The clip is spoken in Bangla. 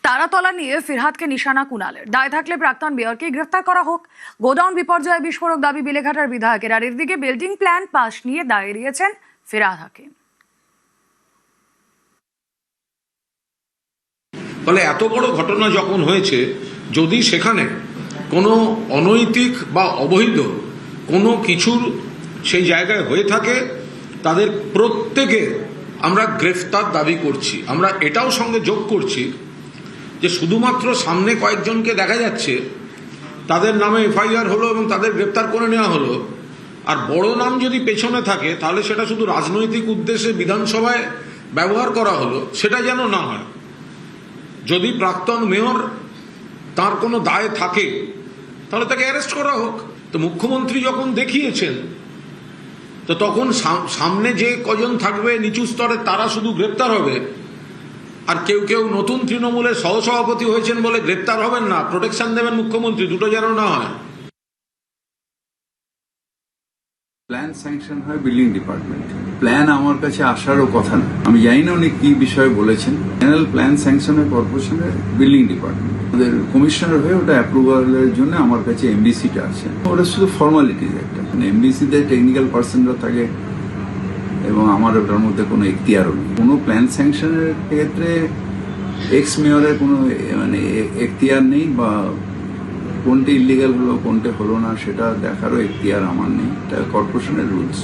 তারাতলা নিয়ে ফিরহাদকে নিশানা কুণালের। দায় থাকলে প্রাক্তন মেয়রকে গ্রেফতার করা হোক। গোডাউন বিপর্যয়ে বিস্ফোরক দাবি বেলেঘাটার বিধায়কের। আর এর দিকে বিল্ডিং প্ল্যান পাস নিয়ে দায় এড়িয়েছেন ফিরহাদ হাকিম। ফলে এত বড় ঘটনা যখন হয়েছে, যদি সেখানে কোনো অনৈতিক বা অবৈধ কোনো কিছুর সেই জায়গায় হয়ে থাকে, তাদের প্রত্যেকে আমরা গ্রেফতার দাবি করছি। আমরা এটাও সঙ্গে যোগ করছি যে শুধুমাত্র সামনে কয়েকজনকে দেখা যাচ্ছে, তাদের নামে এফআইআর হলো এবং তাদের গ্রেফতার করে নেওয়া হলো, আর বড় নাম যদি পেছনে থাকে তাহলে সেটা শুধু রাজনৈতিক উদ্দেশ্যে বিধানসভায় ব্যবহার করা হলো, সেটা যেন না হয়। যদি প্রাক্তন মেয়র তার কোনো দায় থাকে তাহলে তাকে অ্যারেস্ট করা হোক। তো মুখ্যমন্ত্রী যখন দেখিয়েছেন, তো তখন সামনে যে কজন থাকবে নিচু স্তরে তারা শুধু গ্রেপ্তার হবে, আর কেউ কেউ নতুন তৃণমূলের সহসভাপতি হয়েছেন বলে গ্রেপ্তার হবেন না, প্রোটেকশন দেবেন মুখ্যমন্ত্রী, দুটো যেন না হয়। প্ল্যান স্যাংশন হয় বিল্ডিং ডিপার্টমেন্ট। প্ল্যান আমার কাছে আসারও কথা না। আমি জানি না উনি কি বিষয়ে বলেছেন। জেনারেল প্ল্যান স্যাংশনের কর্পোরেশনের বিল্ডিং ডিপার্টমেন্ট, ওদের কমিশনার হয়ে ওটা অ্যাপ্রুভালের জন্য আমার কাছে এমডিসিটা আছে। ওটা শুধু ফর্মালিটিজ একটা, মানে এমডিসিতে টেকনিক্যাল পার্সনরা থাকে এবং আমার ওটার মধ্যে কোনো এখতিয়ারও নেই। কোনো প্ল্যান স্যাংশনের ক্ষেত্রে এক্স মেয়রের কোনো মানে এখতিয়ার নেই, বা কোনটা ইলিগাল হলো কোনটা হলো না সেটা দেখারও এখতিয়ার আমার নেই। এটা কর্পোরেশনের রুলস।